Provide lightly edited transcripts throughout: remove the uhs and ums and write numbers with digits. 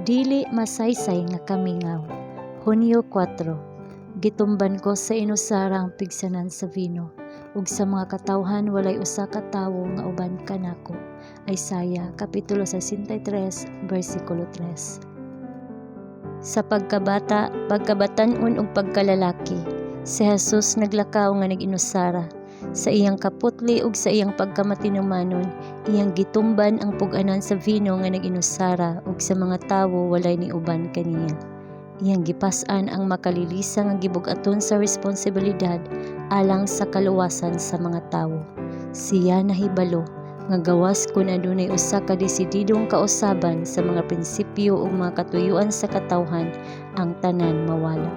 Dili masaysay nga kamingaw. Hunyo 4. Gitumban ko sa inusara ang pigsanan sa vino, ug sa mga katawhan walay usa ka tawo nga uban kanako. Isaiah kapitulo 63 bersikulo 3. Sa pagkabatan-on ug pagkalalaki, si Jesus naglakaw nga nag-inusara. Sa iyang kaputli ug sa iyang pagkamatinumanon, iyang gitumban ang pug-anan sa vino nga nag-inusara ug sa mga tawo walay niuban kaniya. Iyang gipas-an ang makalilisa nga gibug-aton sa responsibilidad alang sa kaluwasan sa mga tawo. Siya nahibalo nga gawas kun adunay usa ka desididong kausaban sa mga prinsipyo ug mga katuyuan sa katawhan, ang tanan mawala.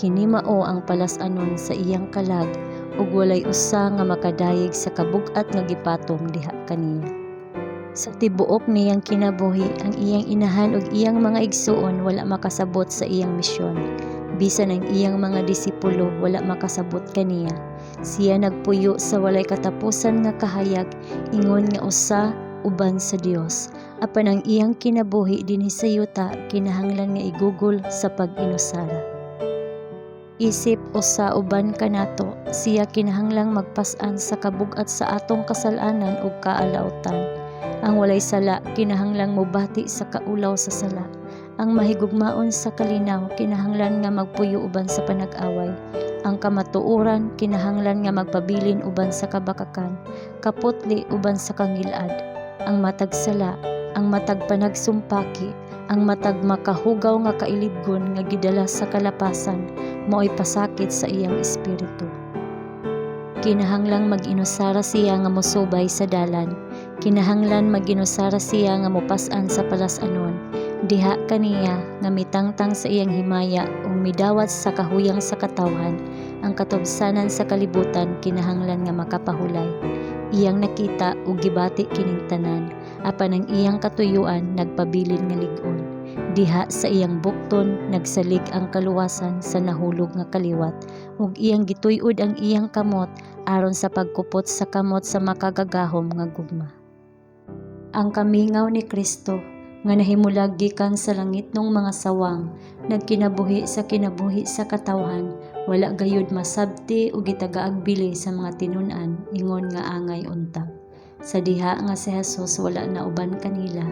Kini mao ang palas-anon sa iyang kalag ug walay usa nga makadayeg sa kabug-at nga gipatong diha kaniya. Sa tibuok niyang kinabuhi, ang iyang inahan ug iyang mga igsuon wala makasabot sa iyang misyon. Bisan ang iyang mga disipulo wala makasabot kaniya. Siya nagpuyo sa walay katapusan nga kahayag, ingon nga usa uban sa Dios. Apan ang iyang kinabuhi dinhi sa yuta kinahanglan nga igugol sa pag-inusara. Isip usa uban kanato, siya kinahanglang magpas-an sa kabug-at sa atong kasal-anan ug kaalautan. Ang walay sala kinahanglang mobati sa kaulaw sa sala. Ang mahigugmaon sa kalinaw kinahanglan nga magpuyo uban sa panag-away. Ang kamatuoran kinahanglan nga magpabilin uban sa kabakakan, kaputli uban sa kangilad. Ang matag sala, ang matag panagsumpaki, ang matag makahugaw nga kailibgon nga gidala sa kalapasan, mao'y pasakit sa iyang espiritu. Kinahanglang mag-inusara siya nga mosubay sa dalan. Kinahanglan mag-inusara siya nga mopas-an sa palas-anon. Diha kaniya nga mitangtang sa iyang himaya ug midawat sa kahuyang sa katawhan. Ang katubsanan sa kalibutan kinahanglan nga makapahulay. Iyang nakita ug gibati kining tanan, apan ang iyang katuyuan nagpabilin nga lig-on. Diha sa iyang bukton nagsalig ang kaluwasan sa nahulog nga kaliwat, ug iyang gituy-od ang iyang kamot aron sa pagkupot sa kamot sa makagagahom nga gugma. Ang kamingaw ni Kristo nga nahimulag gikan sa langitnong mga sawang, nagkinabuhi sa kinabuhi sa katawhan, wala gayud masabti ug gitagaag bili sa mga tinun-an, ingon nga angay unta. Sa diha nga si Jesus wala na uban kanila,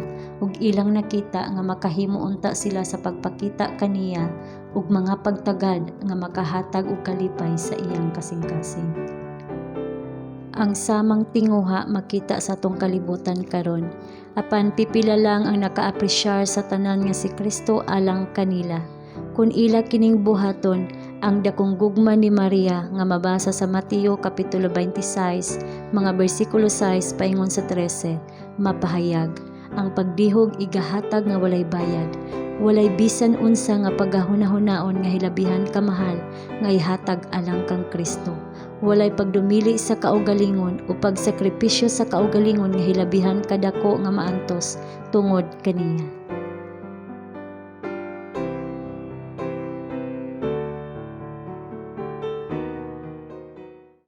ug ilang nakita nga makahimo unta sila sa pagpakita kaniya ug mga pagtagad nga makahatag og kalipay sa iyang kasing-kasing. Ang samang tinguha makita sa atong kalibutan karon, apan pipila lang ang nakaapresyar sa tanan nga si Kristo alang kanila. Kung ila kining buhaton, ang dakong gugma ni Maria nga mabasa sa Mateo kapitulo 26, mga bersikulo 6 paingon sa 13, mapahayag, ang pagdihog igahatag nga walay bayad. Walay bisan unsa nga paghahuna-hunaon nga hilabihan kamahal nga ihatag alang kang Kristo. Walay pagdumili sa kaugalingon o pagsakripisyo sa kaugalingon nga hilabihan kadako nga maantos tungod kaniya.